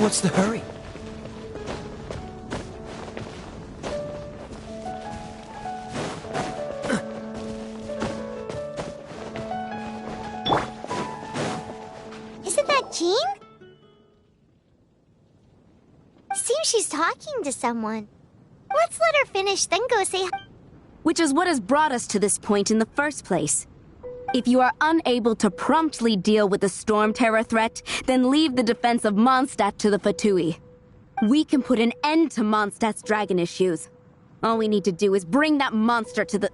What's the hurry? Isn't that Jean? Seems she's talking to someone. Let's let her finish, then go say hi. Which is what has brought us to this point in the first place. If you are unable to promptly deal with the Storm Terror threat, then leave the defense of Mondstadt to the Fatui. We can put an end to Mondstadt's dragon issues. All we need to do is bring that monster to the...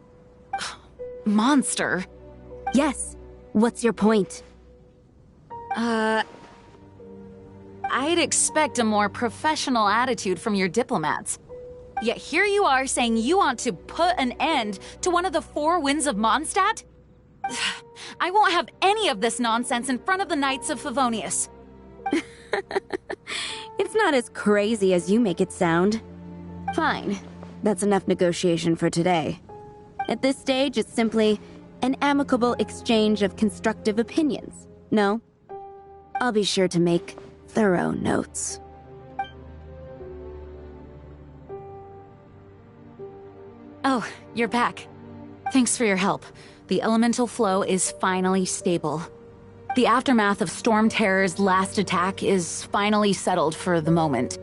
Monster? Yes. What's your point? I'd expect a more professional attitude from your diplomats. Yet here you are saying you want to put an end to one of the four winds of Mondstadt? I won't have any of this nonsense in front of the Knights of Favonius. It's not as crazy as you make it sound. Fine. That's enough negotiation for today. At this stage, it's simply an amicable exchange of constructive opinions. No? I'll be sure to make thorough notes. Oh, you're back. Thanks for your help. The elemental flow is finally stable. The aftermath of Storm Terror's last attack is finally settled for the moment.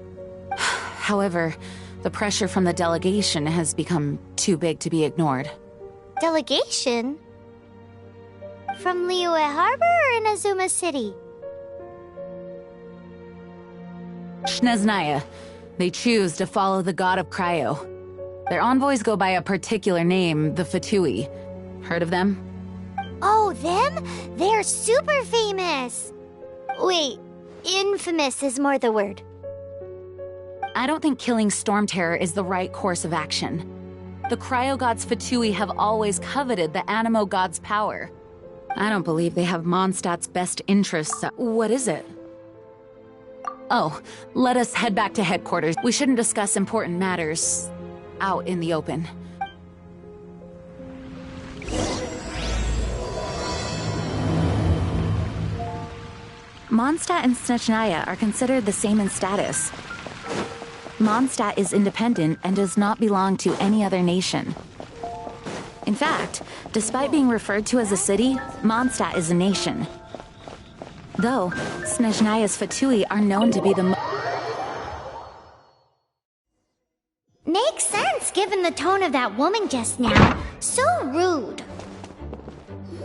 However, the pressure from the delegation has become too big to be ignored. Delegation? From Liyue Harbor or Inazuma City? Snezhnaya. They choose to follow the god of Cryo. Their envoys go by a particular name, the Fatui. Heard of them? Oh, them? They're super famous! Wait, infamous is more the word. I don't think killing Storm Terror is the right course of action. The Cryo God's Fatui have always coveted the Animo God's power. I don't believe they have Mondstadt's best interests at... What is it? Oh, let us head back to headquarters. We shouldn't discuss important matters out in the open. Mondstadt and Snezhnaya are considered the same in status. Mondstadt is independent and does not belong to any other nation. In fact, despite being referred to as a city, Mondstadt is a nation. Though, Snezhnaya's Fatui are known to be the Makes sense given the tone of that woman just now. So rude.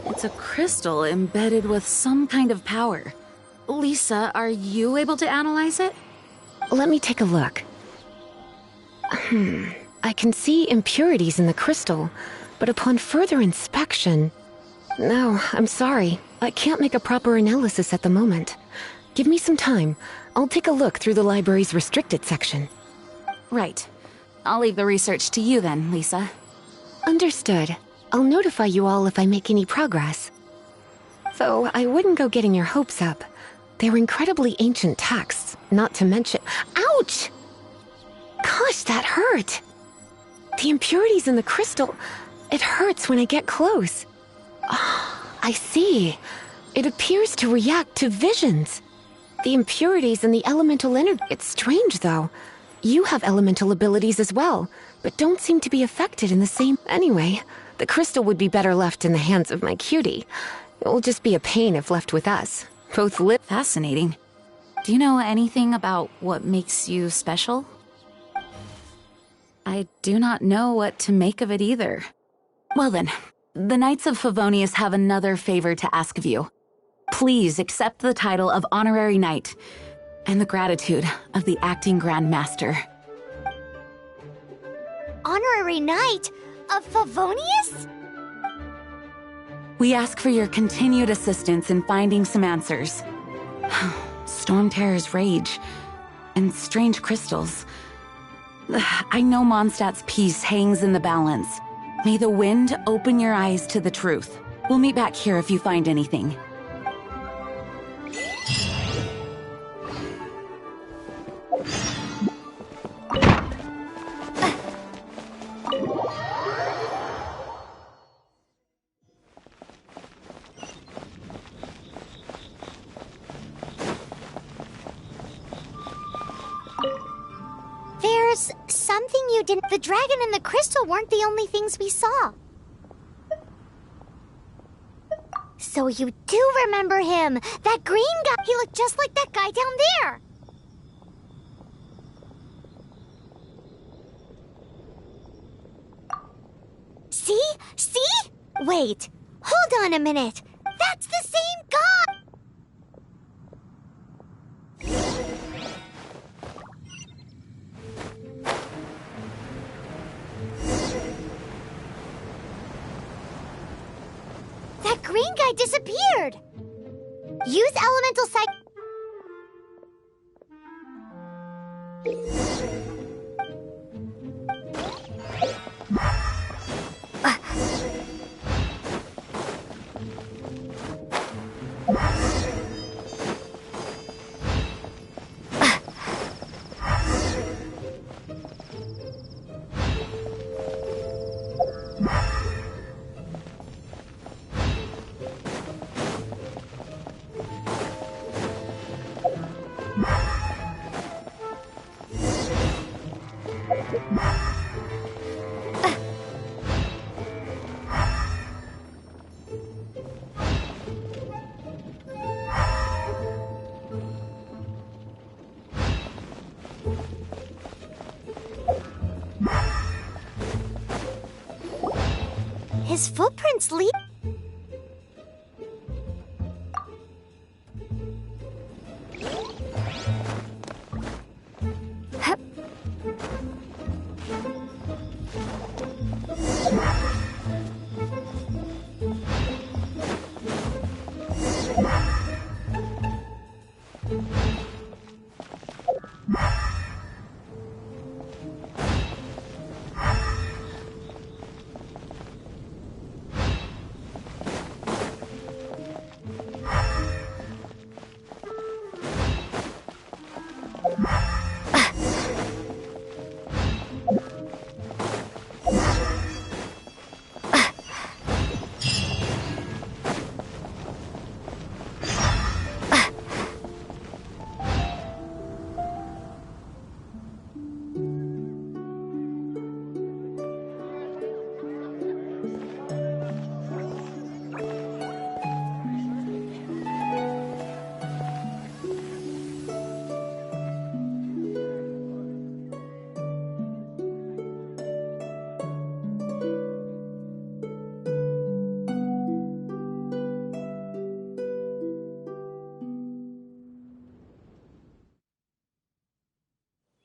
It's a crystal embedded with some kind of power. Lisa, are you able to analyze it? Let me take a look. I can see impurities in the crystal, but upon further inspection... No, I'm sorry. I can't make a proper analysis at the moment. Give me some time. I'll take a look through the library's restricted section. Right. I'll leave the research to you then, Lisa. Understood. I'll notify you all if I make any progress. Though I wouldn't go getting your hopes up. They're incredibly ancient texts, not to mention... Ouch! Gosh, that hurt! The impurities in the crystal... It hurts when I get close. Oh, I see. It appears to react to visions. The impurities in the elemental energy... It's strange, though. You have elemental abilities as well, but don't seem to be affected in the same... Anyway, the crystal would be better left in the hands of my cutie. It will just be a pain if left with us. Both live... Fascinating. Do you know anything about what makes you special? I do not know what to make of it either. Well then, the Knights of Favonius have another favor to ask of you. Please accept the title of Honorary Knight, and the gratitude of the Acting Grand Master. Honorary Knight of Favonius? We ask for your continued assistance in finding some answers. Storm Terror's rage, and strange crystals. I know Mondstadt's peace hangs in the balance. May the wind open your eyes to the truth. We'll meet back here if you find anything. There's something you didn't... The dragon and the crystal weren't the only things we saw. So you do remember him! That green guy! He looked just like that guy down there! See? See? Wait, hold on a minute! That's the same guy! That green guy disappeared! Use elemental psych... His footprints lead...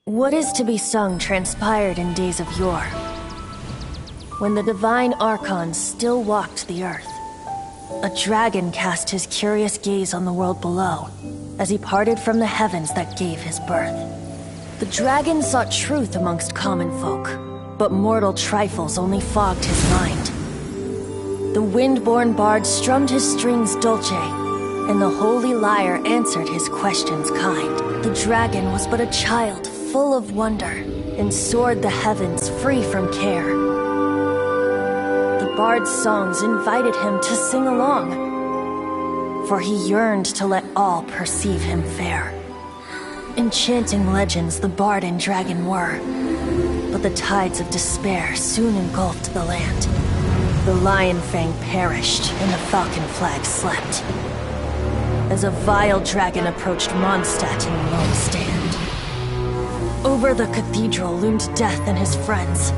What is to be sung transpired in days of yore, when the divine archons still walked the earth. A dragon cast his curious gaze on the world below, as he parted from the heavens that gave his birth. The dragon sought truth amongst common folk, but mortal trifles only fogged his mind. The wind-born bard strummed his strings dulce, and the holy lyre answered his questions kind. The dragon was but a child, full of wonder, and soared the heavens free from care. The bard's songs invited him to sing along, for he yearned to let all perceive him fair. Enchanting legends the bard and dragon were, but the tides of despair soon engulfed the land. The lion fang perished, and the falcon flag slept, as a vile dragon approached Mondstadt in lone stand. Over the cathedral loomed death and his friends.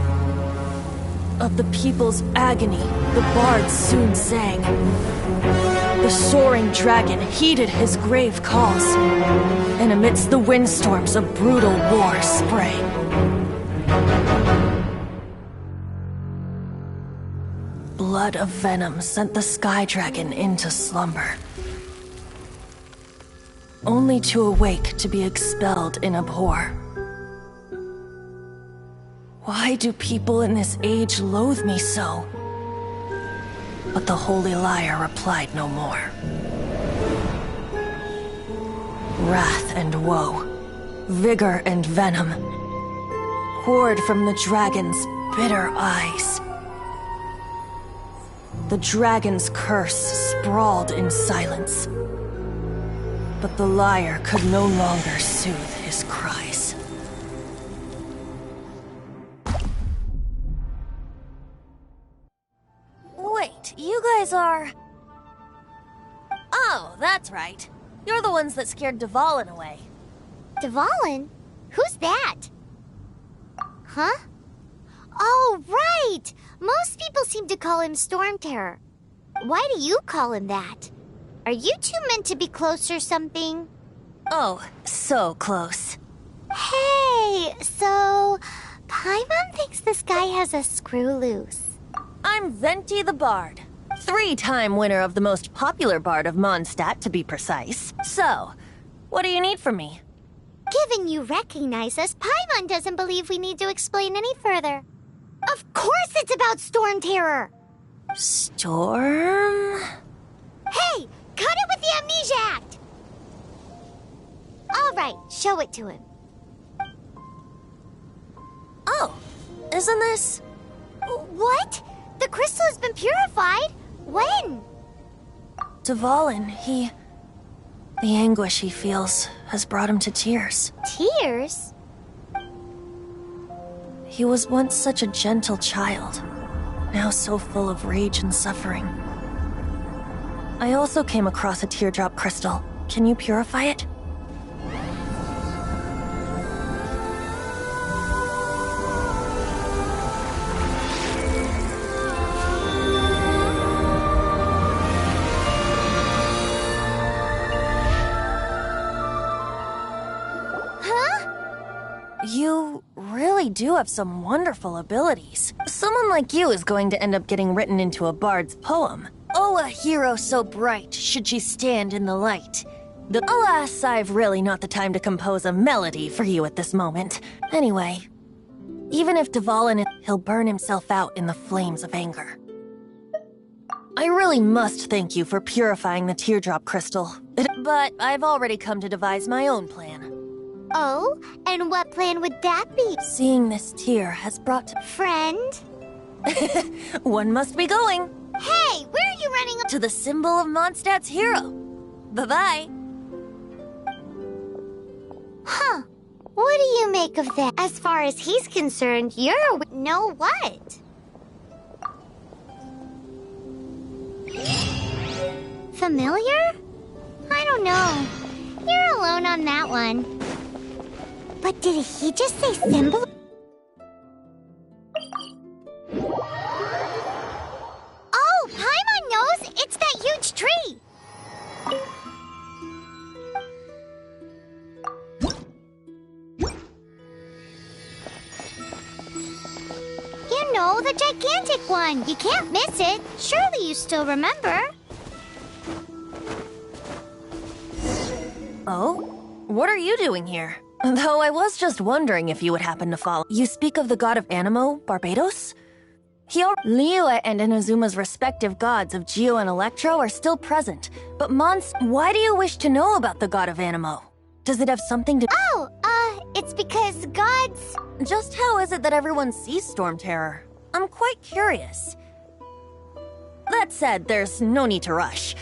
Of the people's agony, the bards soon sang. The soaring dragon heeded his grave calls, and amidst the windstorms a brutal war sprang. Blood of venom sent the sky dragon into slumber, only to awake to be expelled in abhor. Why do people in this age loathe me so? But the holy lyre replied no more. Wrath and woe, vigor and venom, poured from the dragon's bitter eyes. The dragon's curse sprawled in silence, but the lyre could no longer soothe his cries. you guys are... Oh, that's right. You're the ones that scared Dvalin away. Dvalin? Who's that? Huh? Oh, right! Most people seem to call him Storm Terror. Why do you call him that? Are you two meant to be close or something? Oh, so close. Hey, so... Paimon thinks this guy has a screw loose. I'm Venti the Bard. 3-time winner of the most popular bard of Mondstadt, to be precise. So, what do you need from me? Given you recognize us, Paimon doesn't believe we need to explain any further. Of course it's about Storm Terror! Storm? Hey! Cut it with the Amnesia Act! Alright, show it to him. Oh, isn't this... What? The crystal has been purified? When? Dvalin, the anguish he feels has brought him to tears. Tears? He was once such a gentle child, now so full of rage and suffering. I also came across a teardrop crystal. Can you purify it? You really do have some wonderful abilities. Someone like you is going to end up getting written into a bard's poem. Oh, a hero so bright, should she stand in the light. Alas, I've really not the time to compose a melody for you at this moment. Anyway, even if Dvalin, he'll burn himself out in the flames of anger. I really must thank you for purifying the teardrop crystal. But I've already come to devise my own plan. Oh, and what plan would that be? Seeing this tear has brought... Friend? One must be going. Hey, where are you running? To the symbol of Mondstadt's hero. Bye-bye. Huh. What do you make of that? As far as he's concerned, you're... No what? Familiar? I don't know. You're alone on that one. But did he just say symbol? Oh, Paimon knows! It's that huge tree! You know, the gigantic one! You can't miss it! Surely you still remember? Oh? What are you doing here? Though I was just wondering if you would happen to follow. You speak of the god of Animo, Barbados? Liyue and Inazuma's respective gods of Geo and Electro are still present. But why do you wish to know about the god of Animo? Does it have something to- Oh, it's because gods... Just how is it that everyone sees Storm Terror? I'm quite curious. That said, there's no need to rush.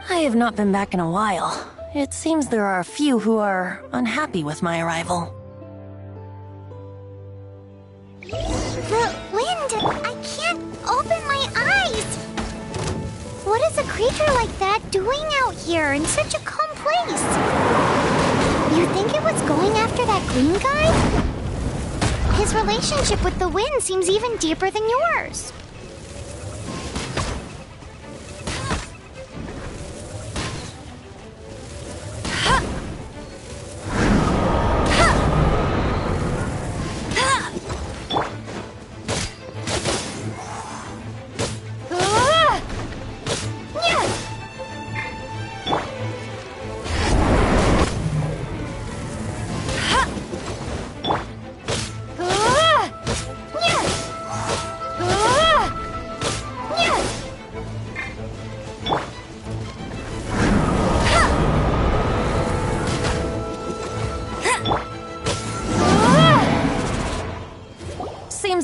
I have not been back in a while. It seems there are a few who are unhappy with my arrival. The wind! I can't open my eyes! What is a creature like that doing out here in such a calm place? You think it was going after that green guy? His relationship with the wind seems even deeper than yours.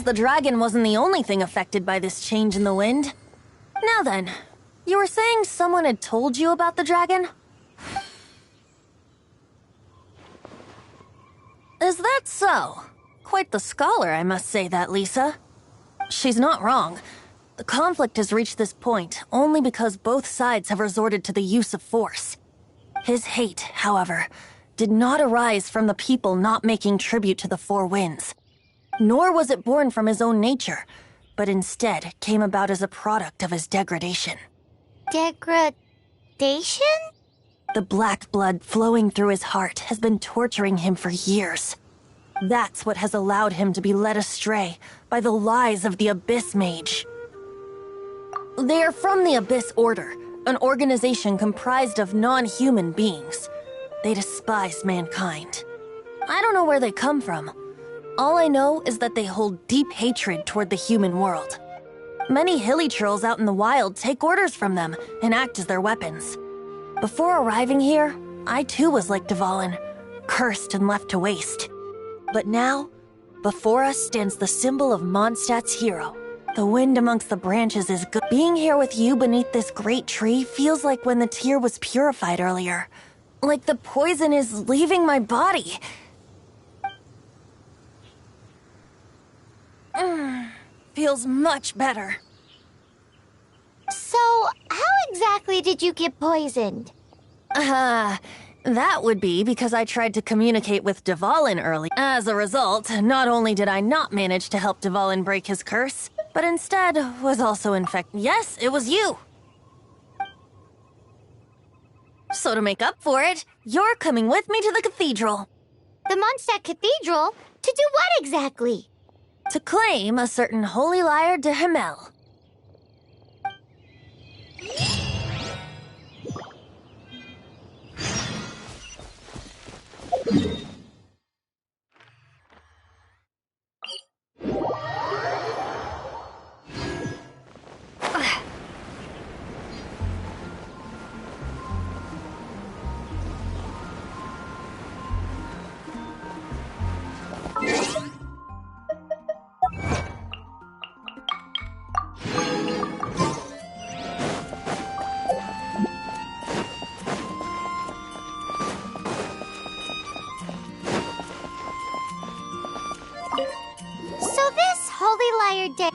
The dragon wasn't the only thing affected by this change in the wind. Now then, you were saying someone had told you about the dragon? Is that so? Quite the scholar, I must say that, Lisa. She's not wrong. The conflict has reached this point only because both sides have resorted to the use of force. His hate, however, did not arise from the people not making tribute to the Four Winds. Nor was it born from his own nature, but instead came about as a product of his degradation. Degradation? The black blood flowing through his heart has been torturing him for years. That's what has allowed him to be led astray by the lies of the Abyss Mage. They are from the Abyss Order, an organization comprised of non-human beings. They despise mankind. I don't know where they come from. All I know is that they hold deep hatred toward the human world. Many hilly trolls out in the wild take orders from them and act as their weapons. Before arriving here, I too was like Dvalin, cursed and left to waste. But now, before us stands the symbol of Mondstadt's hero. The wind amongst the branches is good. Being here with you beneath this great tree feels like when the tear was purified earlier. Like the poison is leaving my body. Feels much better. So, how exactly did you get poisoned? That would be because I tried to communicate with Dvalin early. As a result, not only did I not manage to help Dvalin break his curse, but instead was also infected. Yes, it was you. So to make up for it, you're coming with me to the cathedral. The Mondstadt Cathedral? To do what exactly? To claim a certain holy lyre de Himmel.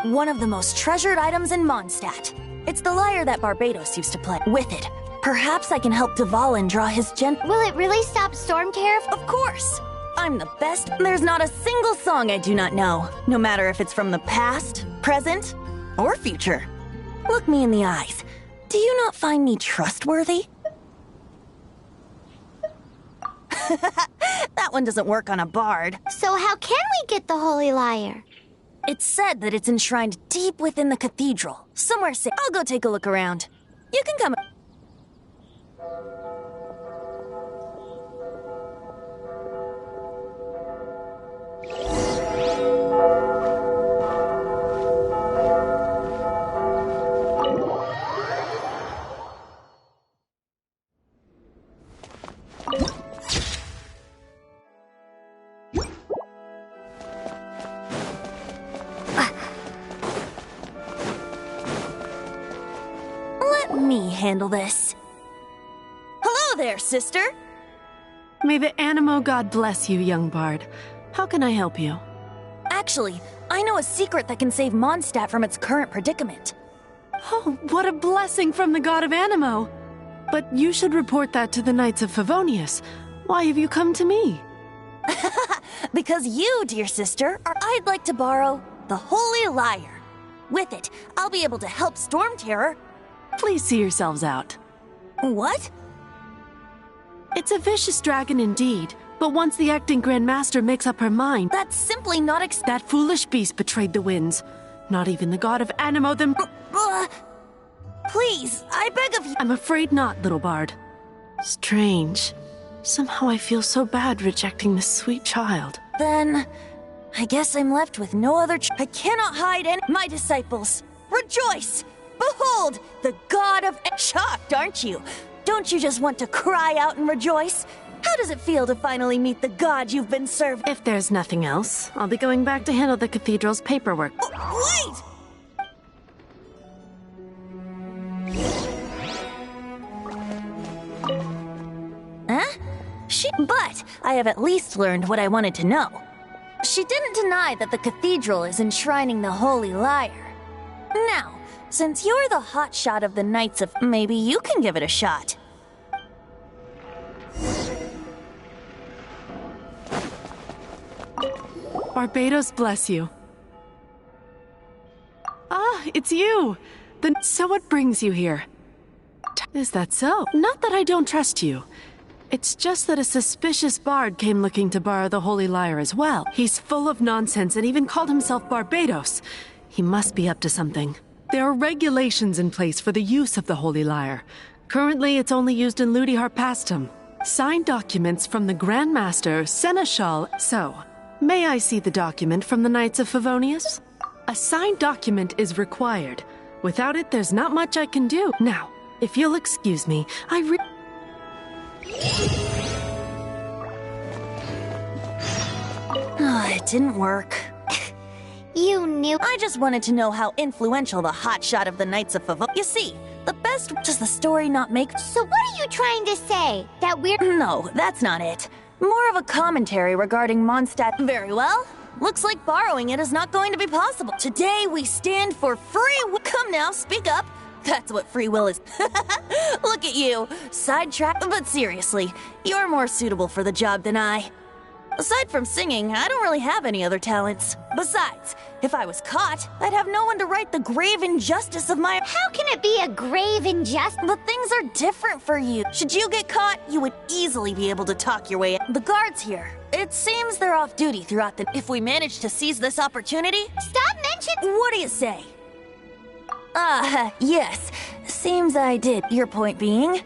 One of the most treasured items in Mondstadt. It's the lyre that Barbados used to play. With it, perhaps I can help Dvalin draw his Will it really stop Storm Terror? Of course! I'm the best. There's not a single song I do not know, no matter if it's from the past, present, or future. Look me in the eyes. Do you not find me trustworthy? That one doesn't work on a bard. So how can we get the holy lyre? It's said that it's enshrined deep within the cathedral, somewhere safe. I'll go take a look around. You can come. Me handle this. Hello there, sister! May the Animo God bless you, young bard. How can I help you? Actually, I know a secret that can save Mondstadt from its current predicament. Oh, what a blessing from the god of Animo! But you should report that to the Knights of Favonius. Why have you come to me? Because you, dear sister, I'd like to borrow the Holy Lyre. With it, I'll be able to help Storm Terror. Please see yourselves out. What? It's a vicious dragon indeed, but once the acting Grand Master makes up her mind... That's simply not That foolish beast betrayed the winds. Not even the god of Animo them... Please, I beg of you... I'm afraid not, little bard. Strange. Somehow I feel so bad rejecting this sweet child. Then, I guess I'm left with no other I cannot hide any... My disciples, rejoice! Behold, the god of... Shocked, aren't you? Don't you just want to cry out and rejoice? How does it feel to finally meet the god you've been served? If there's nothing else, I'll be going back to handle the cathedral's paperwork. Wait! Huh? But I have at least learned what I wanted to know. She didn't deny that the cathedral is enshrining the Holy Lyre. Now, since you're the hotshot of the Knights of... maybe you can give it a shot. Barbados bless you. Ah, it's you! So what brings you here? Is that so? Not that I don't trust you. It's just that a suspicious bard came looking to borrow the Holy Lyre as well. He's full of nonsense and even called himself Barbados. He must be up to something. There are regulations in place for the use of the Holy Lyre. Currently, it's only used in Ludi Harpastum. Signed documents from the Grand Master, Seneschal. So, may I see the document from the Knights of Favonius? A signed document is required. Without it, there's not much I can do. Now, if you'll excuse me, It didn't work. You knew. I just wanted to know how influential the hotshot of the Knights of Favonius... You see, the best... Does the story not make... So what are you trying to say? That we're... No, that's not it. More of a commentary regarding Mondstadt. Very well. Looks like borrowing it is not going to be possible. Today we stand for free will. Come now, speak up. That's what free will is. Look at you. Sidetrack. But seriously, you're more suitable for the job than I. Aside from singing, I don't really have any other talents. Besides, if I was caught, I'd have no one to right the grave injustice of my... How can it be a grave injustice? But things are different for you. Should you get caught, you would easily be able to talk your way out. The guards here, it seems they're off duty throughout the... If we manage to seize this opportunity... Stop mentioning... What do you say? Yes. Seems I did. Your point being...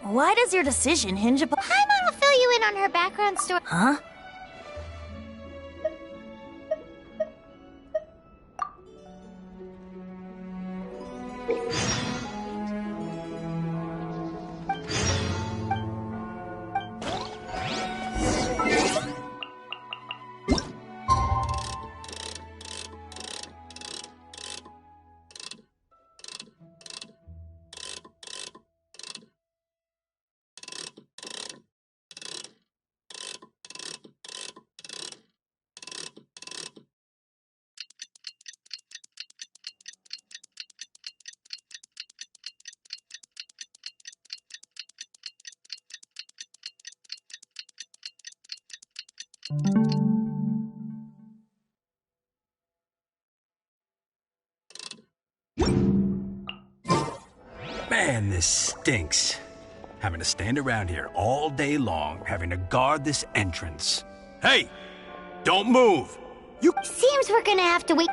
Why does your decision hinge upon... Paimon will fill you in on her background story. Huh? Man, this stinks. Having to stand around here all day long, having to guard this entrance. Hey! Don't move! You... Seems we're gonna have to wait...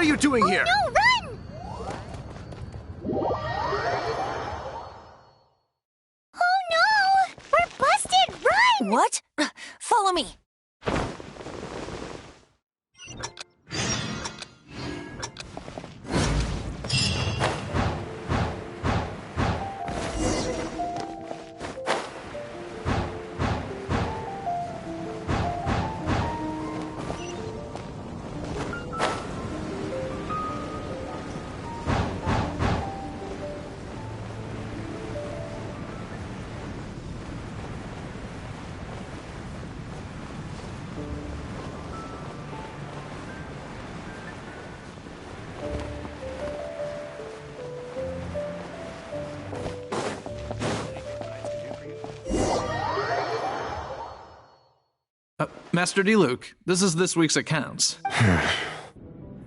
are you doing here? No, run! Oh no! We're busted! Run! What? Follow me. Master D-Luke, this is this week's accounts.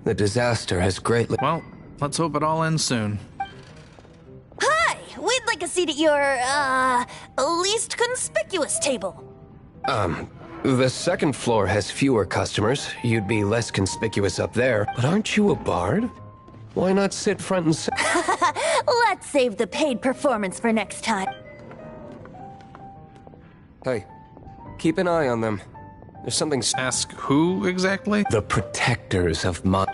The disaster has greatly... Well, let's hope it all ends soon. Hi! We'd like a seat at your, least conspicuous table. The second floor has fewer customers. You'd be less conspicuous up there. But aren't you a bard? Why not sit front and center? Let's save the paid performance for next time. Hey, keep an eye on them. There's something... Ask who exactly? The protectors of my...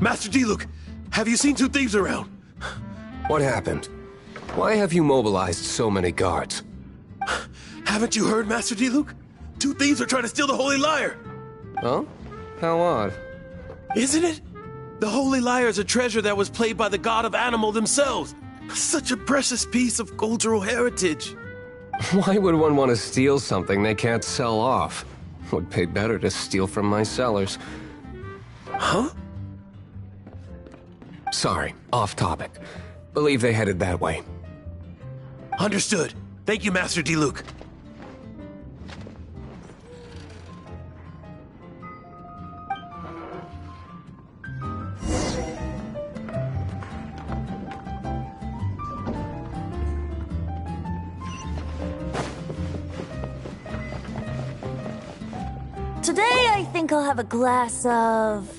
Master D-Luke, have you seen two thieves around? What happened? Why have you mobilized so many guards? Haven't you heard, Master D-Luke? Two thieves are trying to steal the Holy Lyre. Huh? How odd. Isn't it? The Holy Lyre is a treasure that was played by the god of animal themselves. Such a precious piece of cultural heritage. Why would one want to steal something they can't sell off? Would pay better to steal from my sellers. Huh? Sorry, off topic. Believe they headed that way. Understood. Thank you, Master D-Luke. Today, I think I'll have a glass of...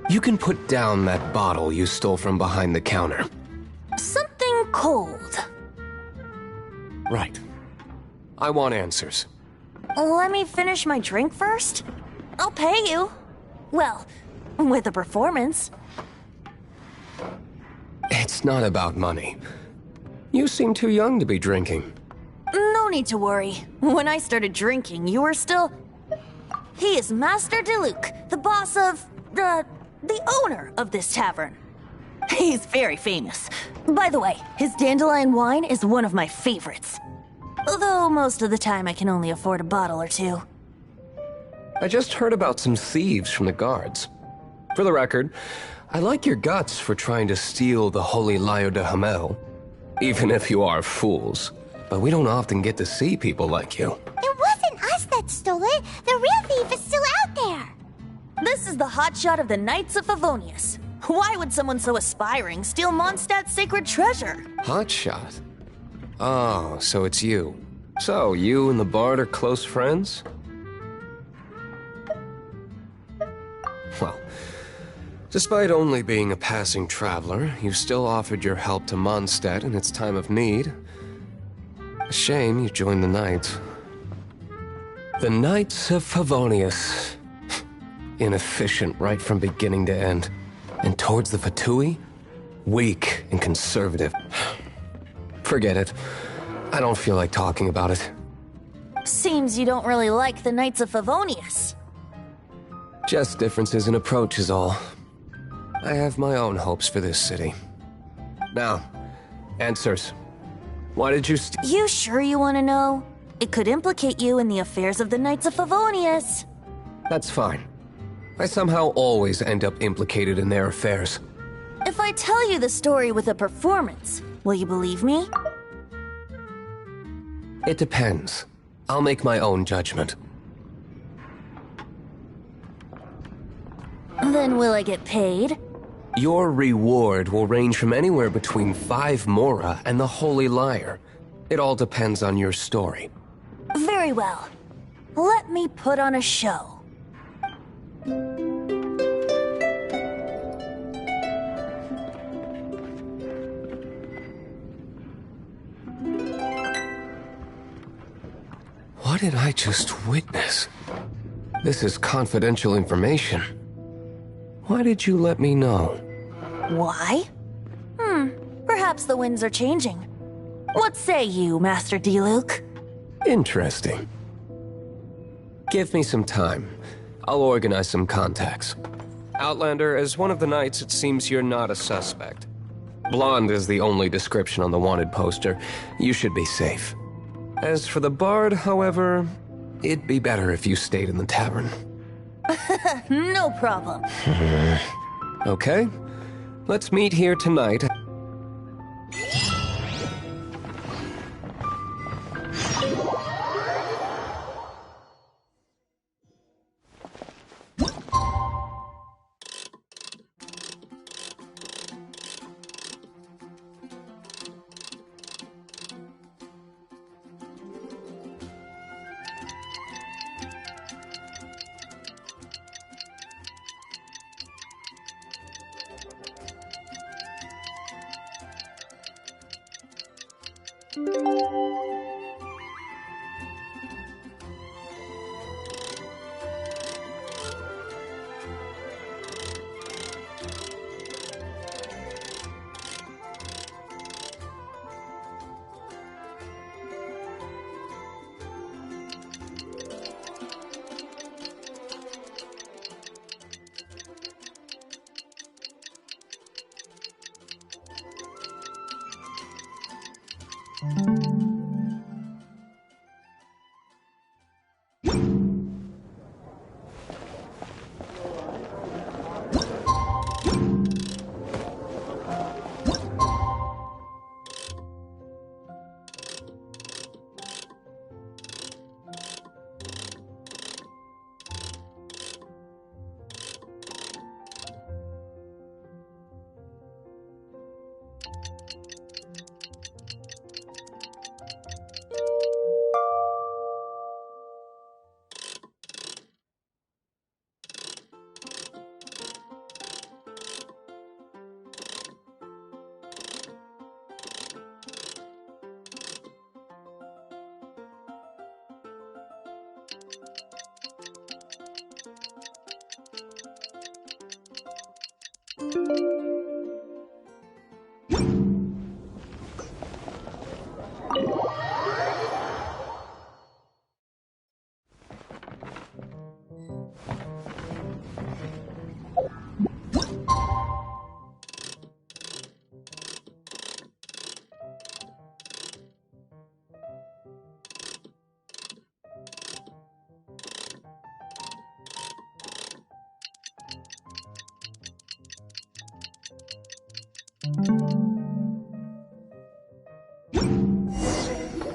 You can put down that bottle you stole from behind the counter. something cold. Right. I want answers. Let me finish my drink first. I'll pay you. Well, with a performance. It's not about money. You seem too young to be drinking. No need to worry. When I started drinking, you were still... He is Master DeLuke, the boss of... the owner of this tavern. He's very famous. By the way, his dandelion wine is one of my favorites. Although most of the time I can only afford a bottle or two. I just heard about some thieves from the guards. For the record, I like your guts for trying to steal the Holy Lyre de Hamel. Even if you are fools. But we don't often get to see people like you. It wasn't us that stole it. The real thief is still out there. This is the hotshot of the Knights of Favonius. Why would someone so aspiring steal Mondstadt's sacred treasure? Hotshot? Oh, so it's you. So, you and the Bard are close friends? Well, despite only being a passing traveler, you still offered your help to Mondstadt in its time of need. A shame you joined the Knights. The Knights of Favonius. Inefficient right from beginning to end. And towards the Fatui, weak and conservative. Forget it. I don't feel like talking about it. Seems you don't really like the Knights of Favonius. Just differences in approach is all. I have my own hopes for this city. Now, answers. Why did you You sure you want to know? It could implicate you in the affairs of the Knights of Favonius. That's fine. I somehow always end up implicated in their affairs. If I tell you the story with a performance, will you believe me? It depends. I'll make my own judgment. Then will I get paid? Your reward will range from anywhere between 5 mora and the Holy Lyre. It all depends on your story. Very well. Let me put on a show. What did I just witness? This is confidential information. Why did you let me know? Why? Perhaps the winds are changing. What say you, Master Diluc? Interesting. Give me some time. I'll organize some contacts. Outlander, as one of the knights, it seems you're not a suspect. Blonde is the only description on the wanted poster. You should be safe. As for the bard, however, it'd be better if you stayed in the tavern. No problem. Okay. Let's meet here tonight.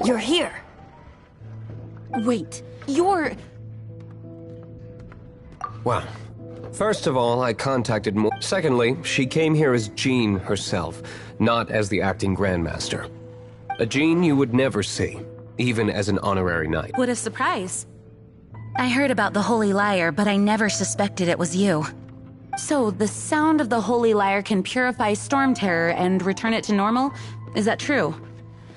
You're here. Wait, you're... Well, first of all, I contacted Mo. Secondly, she came here as Jean herself, not as the acting Grandmaster. A Jean you would never see, even as an honorary knight. What a surprise. I heard about the Holy Lyre, but I never suspected it was you. So, the sound of the Holy Lyre can purify Storm Terror and return it to normal? Is that true?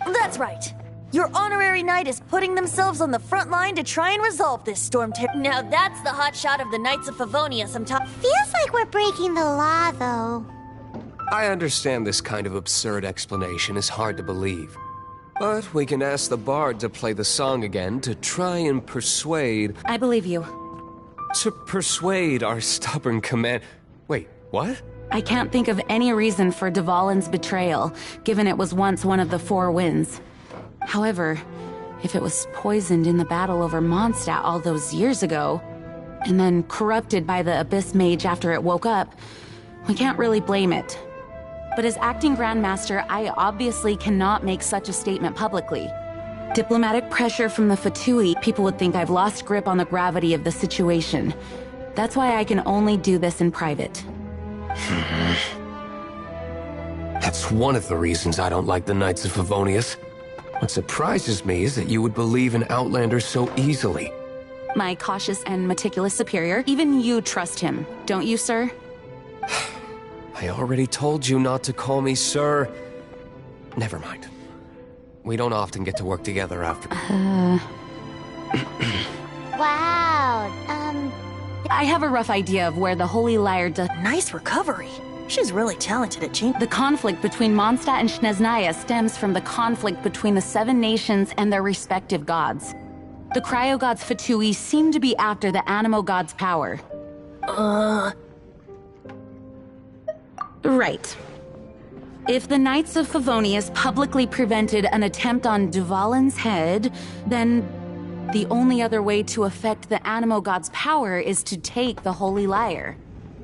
That's right. Your honorary knight is putting themselves on the front line to try and resolve this storm terror. Now that's the hot shot of the Knights of Favonius I'm talking. Feels like we're breaking the law, though. I understand this kind of absurd explanation is hard to believe. But we can ask the bard to play the song again to try and persuade... I believe you. To persuade our stubborn command... Wait, what? I can't think of any reason for Dvalin's betrayal, given it was once one of the Four Winds. However, if it was poisoned in the battle over Mondstadt all those years ago, and then corrupted by the Abyss Mage after it woke up, we can't really blame it. But as acting Grandmaster, I obviously cannot make such a statement publicly. Diplomatic pressure from the Fatui, people would think I've lost grip on the gravity of the situation. That's why I can only do this in private. That's one of the reasons I don't like the Knights of Favonius. What surprises me is that you would believe in Outlanders so easily. My cautious and meticulous superior, even you trust him, don't you, sir? I already told you not to call me sir. Never mind. We don't often get to work together after... Wow, I have a rough idea of where the Holy Lyre does... Nice recovery. She's really talented at The conflict between Mondstadt and Snezhnaya stems from the conflict between the 7 nations and their respective gods. The cryo gods Fatui seem to be after the animo god's power. Right. If the Knights of Favonius publicly prevented an attempt on Duvalin's head, then the only other way to affect the animo god's power is to take the Holy Lyre.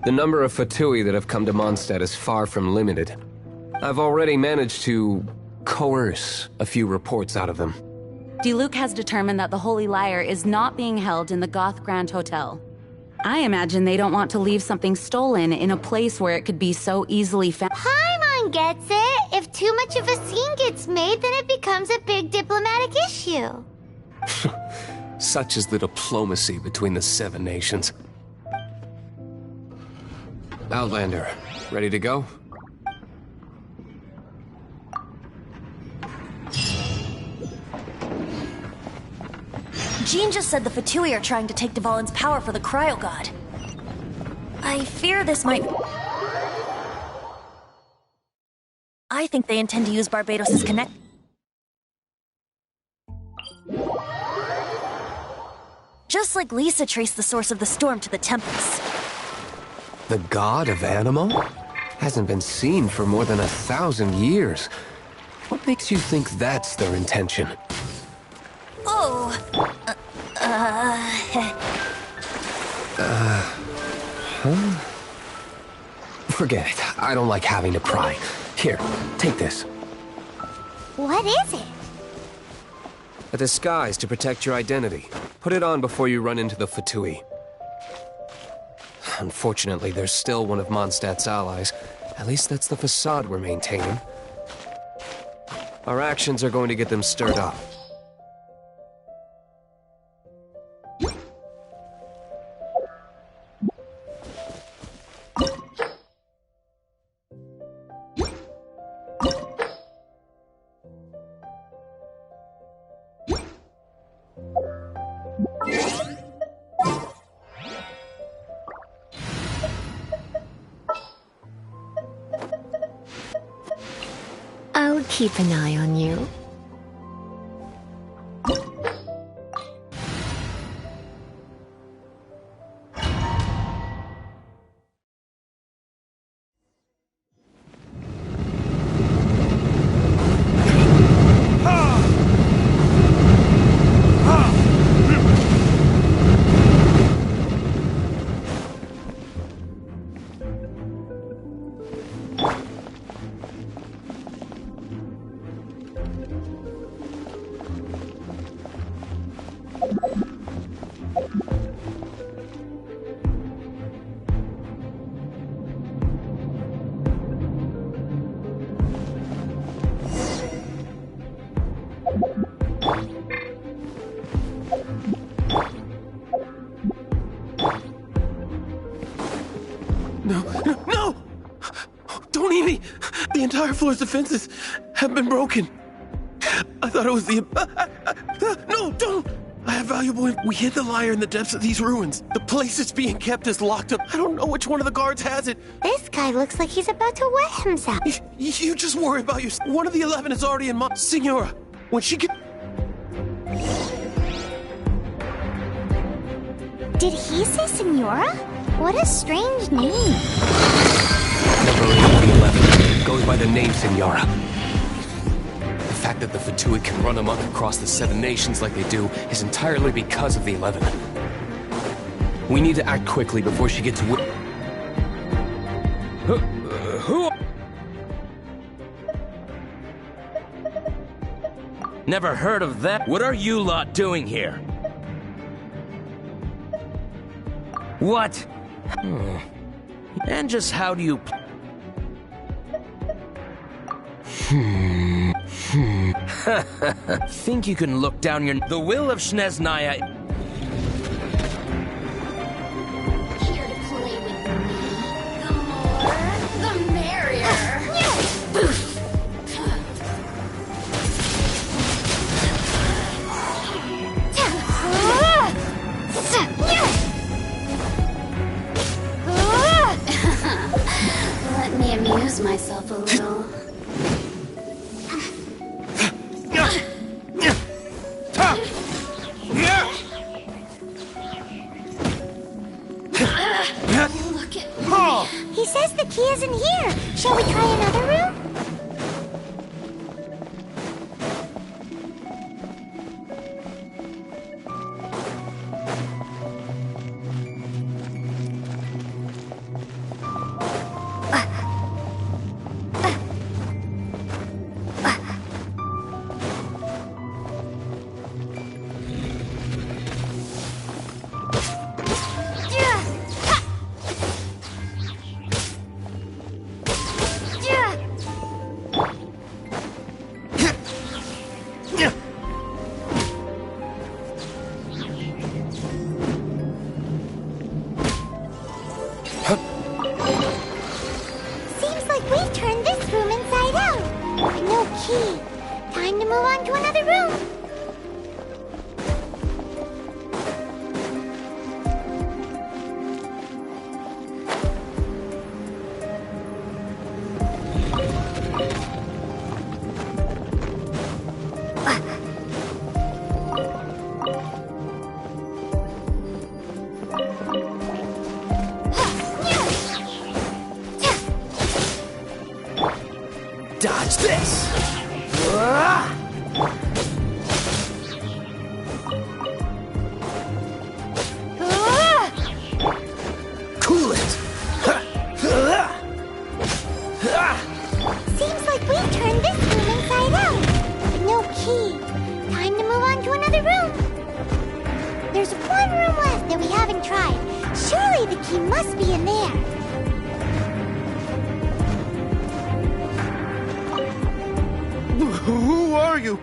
The number of Fatui that have come to Mondstadt is far from limited. I've already managed to coerce a few reports out of them. Diluc has determined that the Holy Lyre is not being held in the Goth Grand Hotel. I imagine they don't want to leave something stolen in a place where it could be so easily found. Paimon gets it. If too much of a scene gets made, then it becomes a big diplomatic issue. Such is the diplomacy between the 7 nations. Outlander, ready to go? Jean just said the Fatui are trying to take Duvalin's power for the cryo god. I fear this might... I think they intend to use Barbados' connect... Just like Lisa traced the source of the storm to the temples. The god of Animo? Hasn't been seen for more than 1,000 years. What makes you think that's their intention? Oh... Forget it. I don't like having to pry. Here, take this. What is it? A disguise to protect your identity. Put it on before you run into the Fatui. Unfortunately, there's still one of Mondstadt's allies. At least that's the facade we're maintaining. Our actions are going to get them stirred up. I'll keep an eye on you. No! Don't eat me! The entire floor's defenses have been broken. I thought it was the... No, don't! I have valuable... We hid the lyre in the depths of these ruins. The place it's being kept is locked up. I don't know which one of the guards has it. This guy looks like he's about to wet himself. You just worry about your... One of the 11 is already in my... Signora, when she get... Did he say Senora? What a strange name. Number 8 of the 11 goes by the name Signora. The fact that the Fatui can run amok across the 7 nations like they do is entirely because of the 11. We need to act quickly before she gets who? Never heard of that. What are you lot doing here? What? And just how do you... Think you can look down your... The will of Shneznaya... Here to play with me. The more, the merrier. Let me amuse myself a little. Look at me. He says the key isn't here. Shall we try another room? Seems like we've turned this room inside out. No key. Time to move on to another room. Dodge this! Cool it! Seems like we've turned this room inside out. No key. Time to move on to another room. There's one room left that we haven't tried. Surely the key must be in there. Who are you?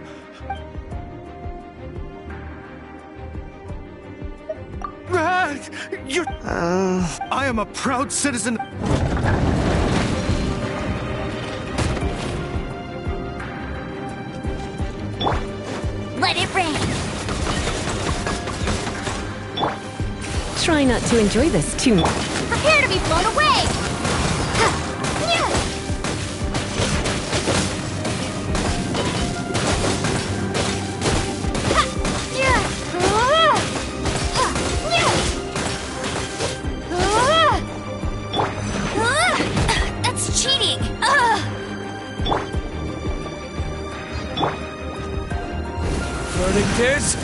Rag! You're... I am a proud citizen... Let it rain. Try not to enjoy this too much. Prepare to be blown away. That's cheating. Verdict is...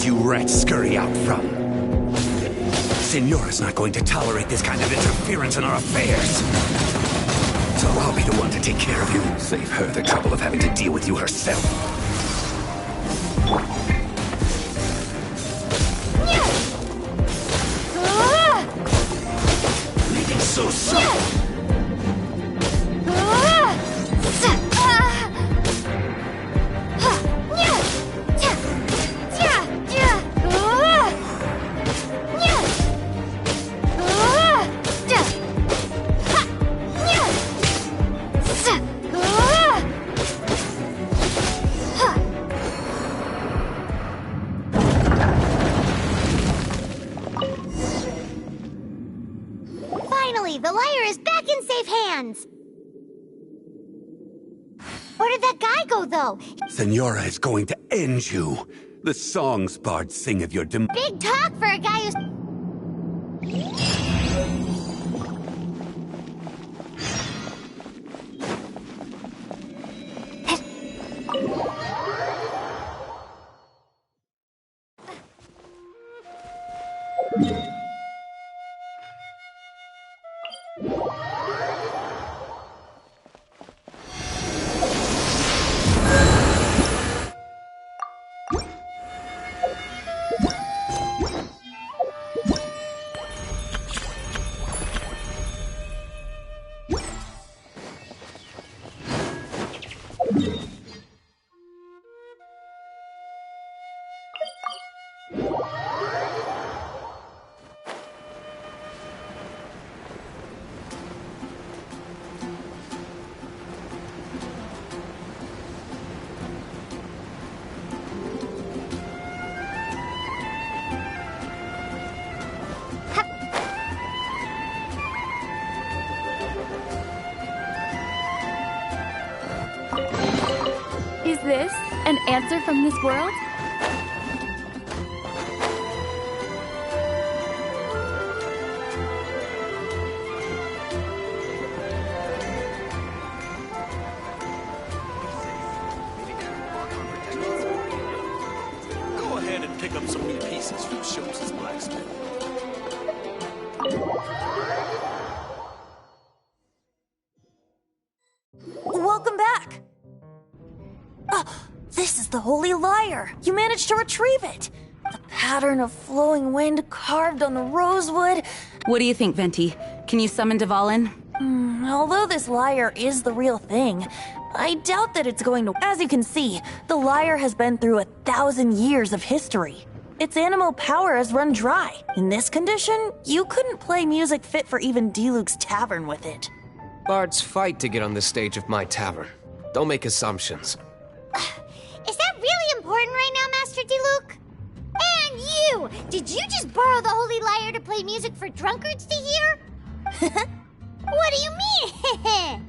You rats scurry out from. Signora's not going to tolerate this kind of interference in our affairs. So I'll be the one to take care of you. Save her the trouble of having to deal with you herself. Leaving so soon. lyre is back in safe hands! Where did that guy go, though? Senora is going to end you. The songs bards sing of your Big talk for a guy who's... Is this an answer from this world? Go ahead and pick up some new pieces from Shows' blacksmith. Welcome back! This is the Holy Lyre! You managed to retrieve it! The pattern of flowing wind carved on the rosewood. What do you think, Venti? Can you summon Dvalin? Although this lyre is the real thing, I doubt that it's going to... As you can see, the lyre has been through 1,000 years of history. Its animal power has run dry. In this condition, you couldn't play music fit for even Diluc's tavern with it. Bards fight to get on the stage of my tavern. Don't make assumptions. Is that really important right now, Master Diluc? And you! Did you just borrow the Holy Lyre to play music for drunkards to hear? What do you mean?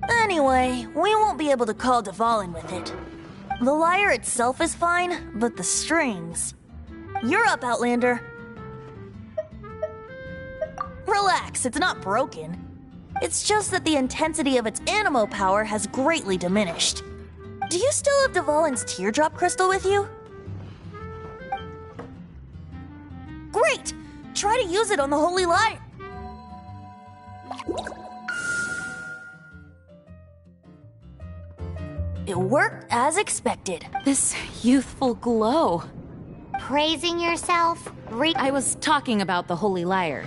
Anyway, we won't be able to call Dvalin with it. The lyre itself is fine, but the strings... You're up, Outlander. Relax, it's not broken. It's just that the intensity of its animo power has greatly diminished. Do you still have Dvalin's teardrop crystal with you? Great! Try to use it on the Holy Lyre. It worked as expected. This youthful glow. Praising yourself? I was talking about the Holy Lyre.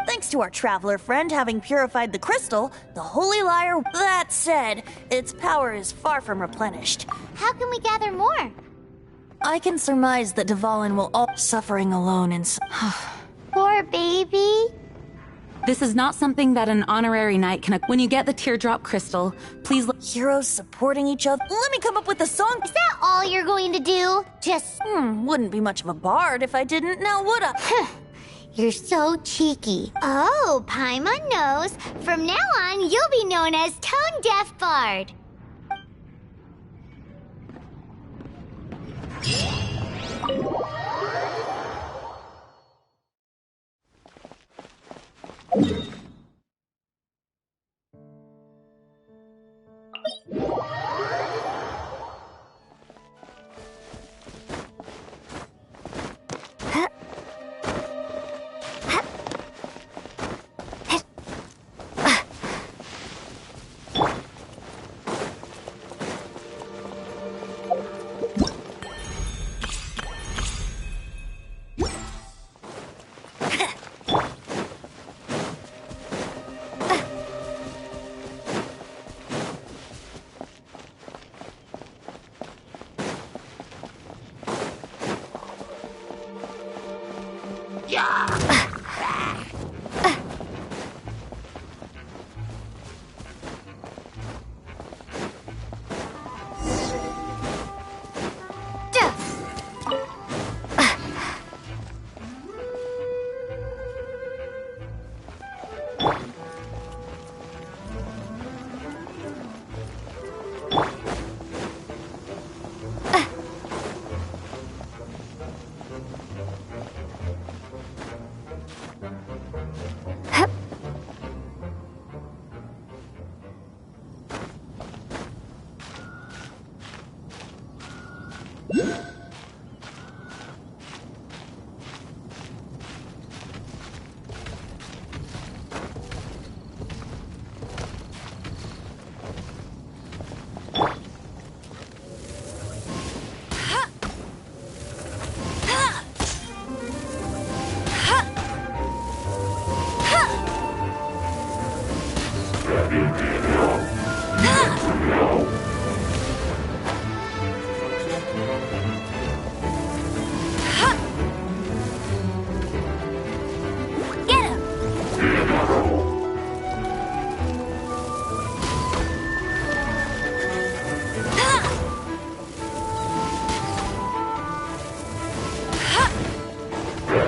Thanks to our traveler friend having purified the crystal, the Holy Lyre... That said, its power is far from replenished. How can we gather more? I can surmise that Dvalin will all suffering alone in... Poor baby. This is not something that an honorary knight can... When you get the teardrop crystal, please... Heroes supporting each other. Let me come up with a song. Is that all you're going to do? Just... Wouldn't be much of a bard if I didn't, now would I? You're so cheeky. Oh, Paimon knows. From now on, you'll be known as Tone Deaf Bard.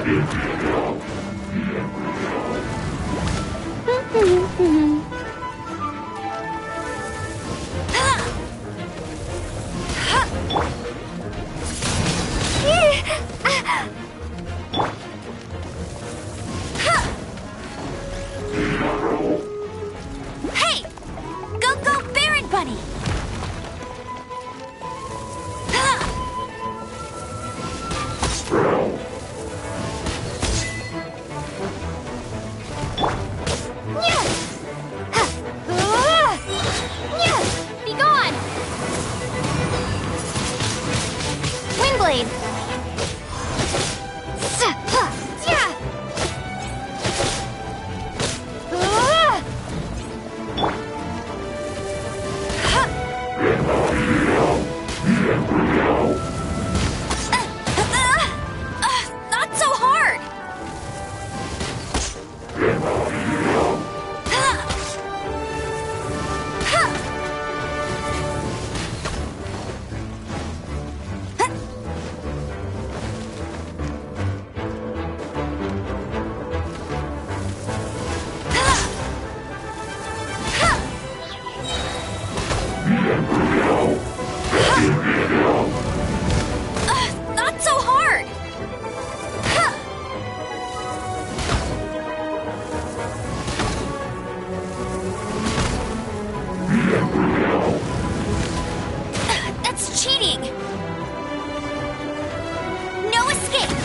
Hey! Go, Baron Bunny! Be gone! Windblade! Not so hard! Not so hard! That's cheating! No escape!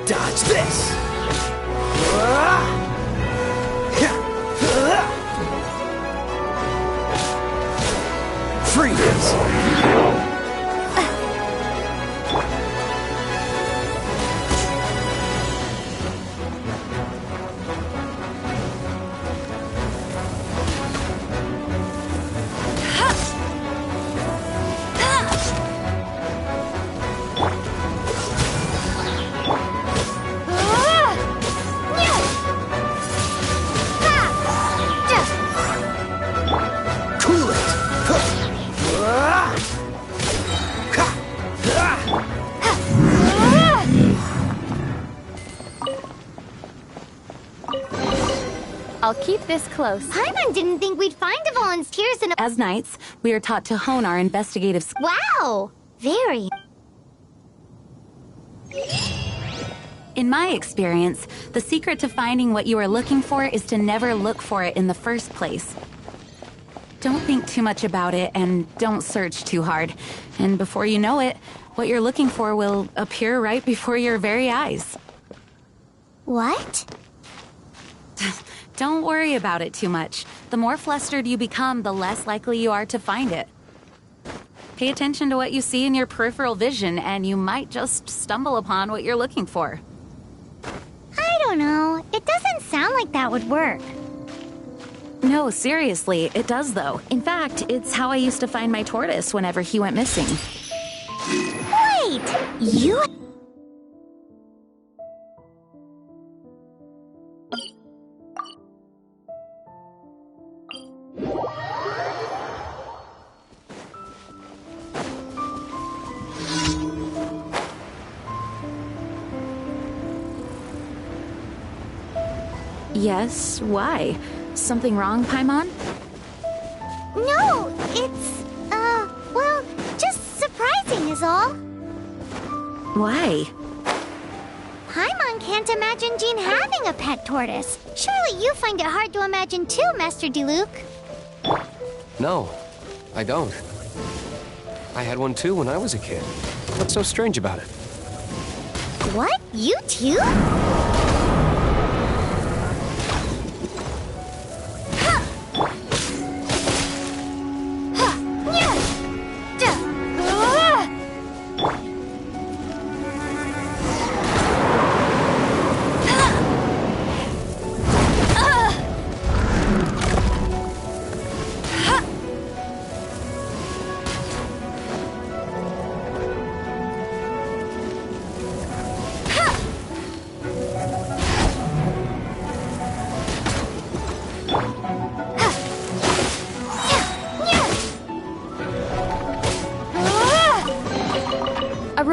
Dodge this! Freeze! Cool it! I'll keep this close. Paimon didn't think we'd find the volunteers in a... As knights, we are taught to hone our investigative skills. Wow! Very. In my experience, the secret to finding what you are looking for is to never look for it in the first place. Don't think too much about it and don't search too hard. And before you know it, what you're looking for will appear right before your very eyes. What? Don't worry about it too much. The more flustered you become, the less likely you are to find it. Pay attention to what you see in your peripheral vision, and you might just stumble upon what you're looking for. I don't know. It doesn't sound like that would work. No, seriously, it does though. In fact, it's how I used to find my tortoise whenever he went missing. Wait! You... Yes, why? Something wrong, Paimon? No, it's, well, just surprising is all. Why? Paimon can't imagine Jean having a pet tortoise. Surely you find it hard to imagine too, Master Diluc. No, I don't. I had one too when I was a kid. What's so strange about it? What? You too?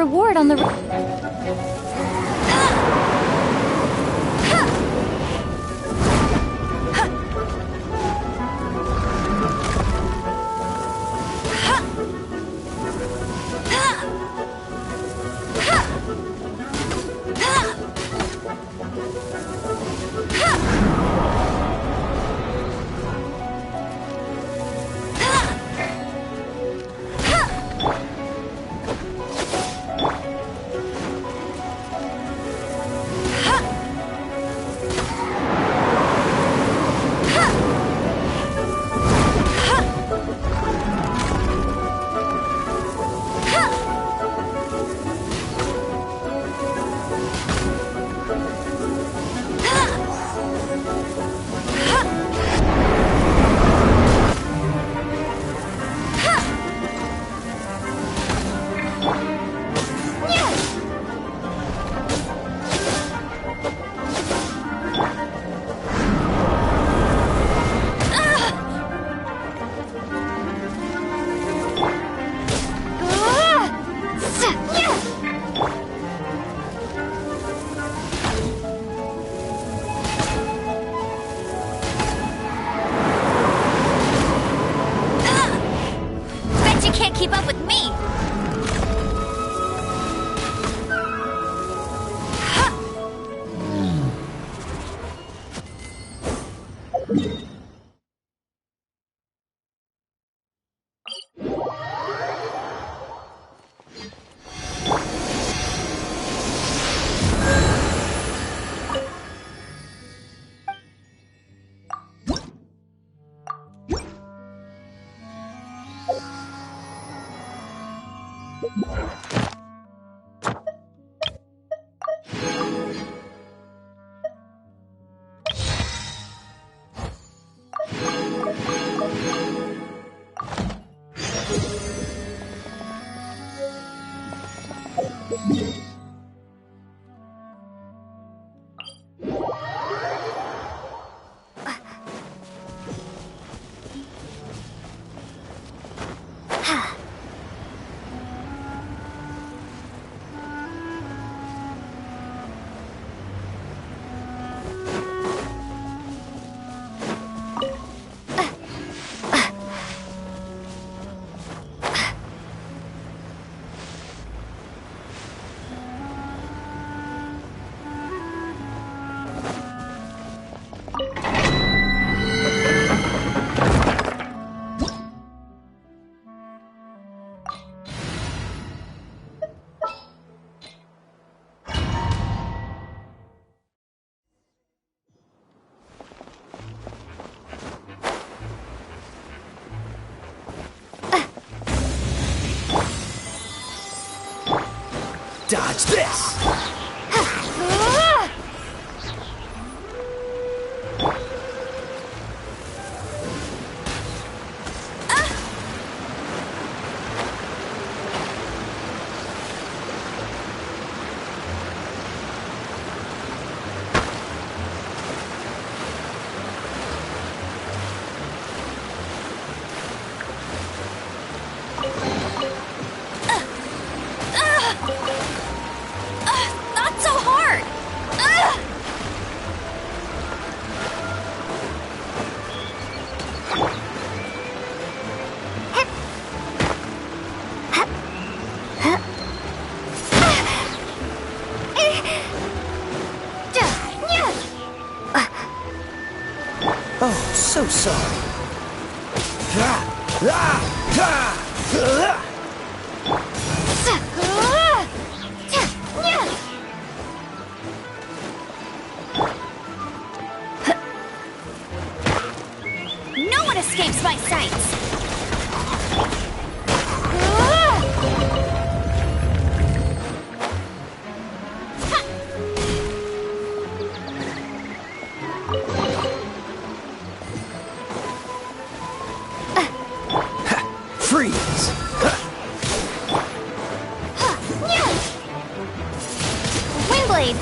reward on the... Keep up with me! Dodge this! Oh, so sorry. No one escapes my sights! Freeze! Windblade!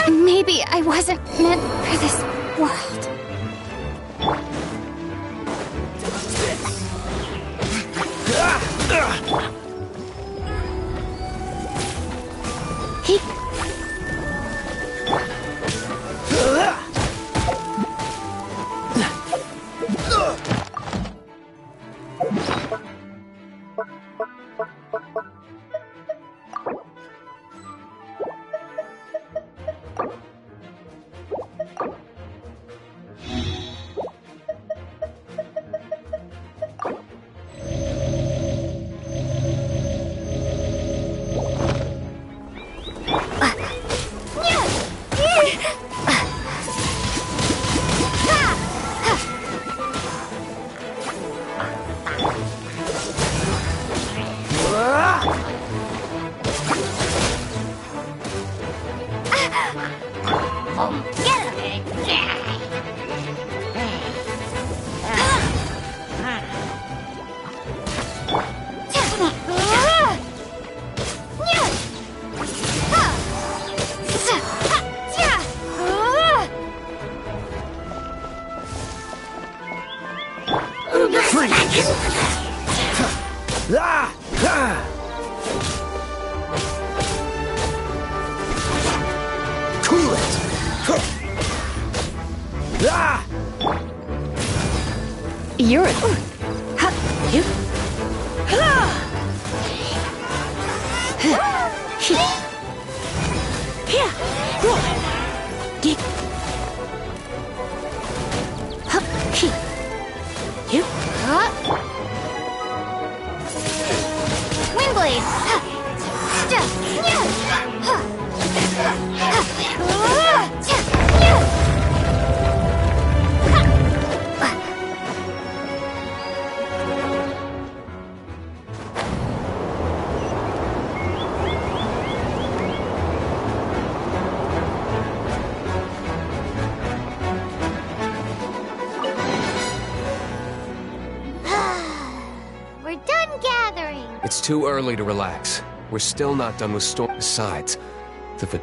Maybe I wasn't meant for this world. Cool it! You're a... You... Windblade! We're done gathering. It's too early to relax. We're still not done with Storm. Besides, the...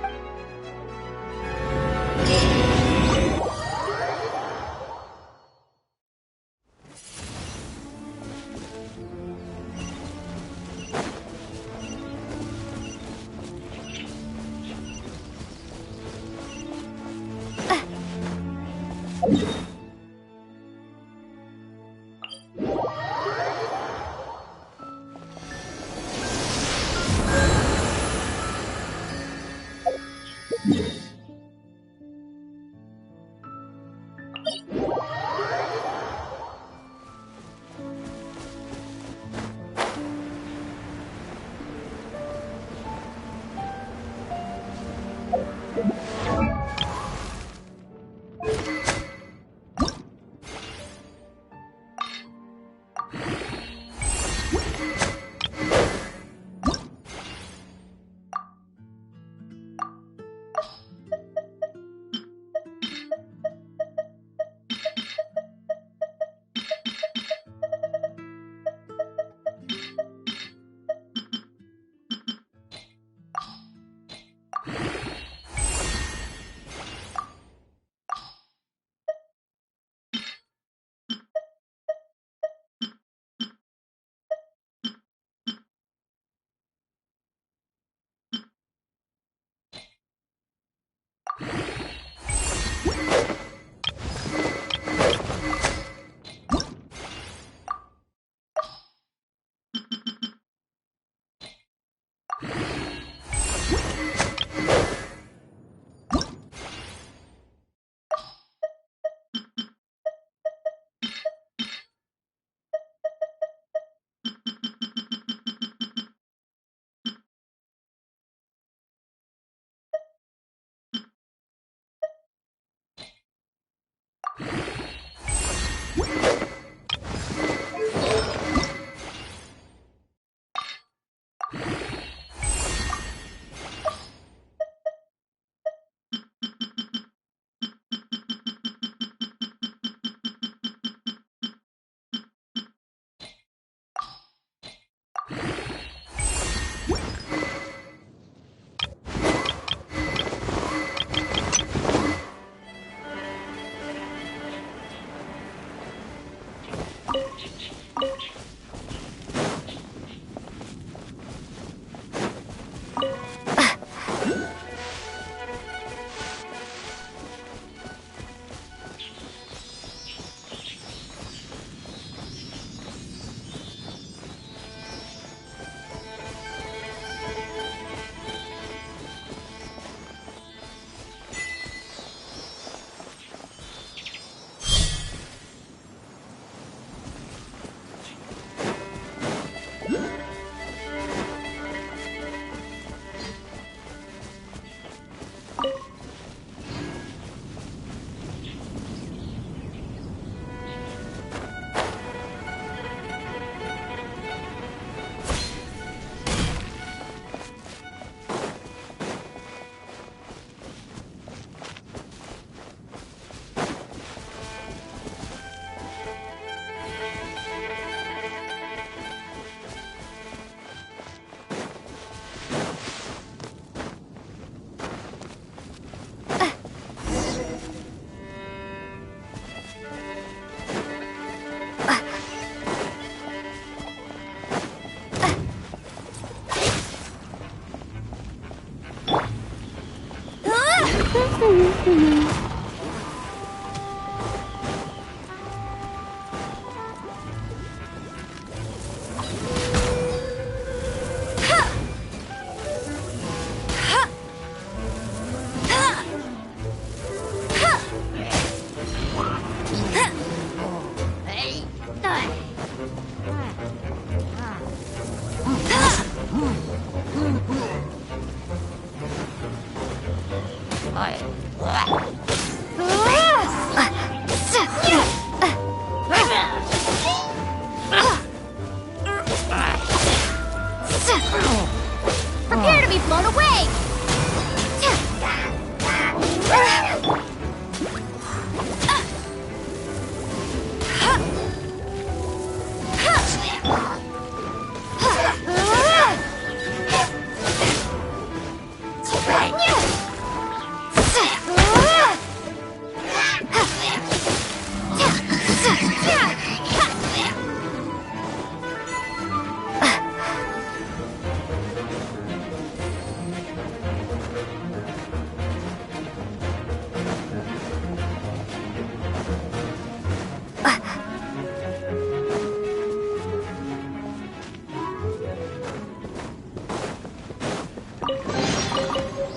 Prepare to be blown away!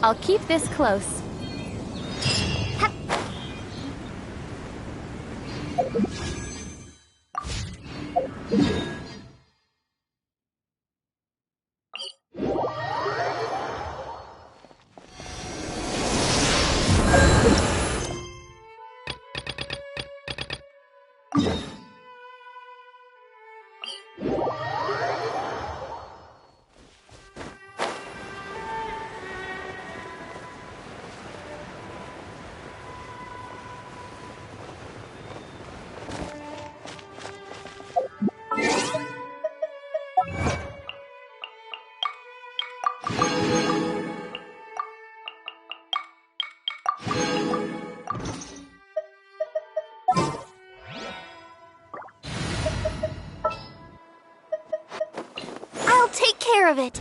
I'll keep this close. I'll take care of it.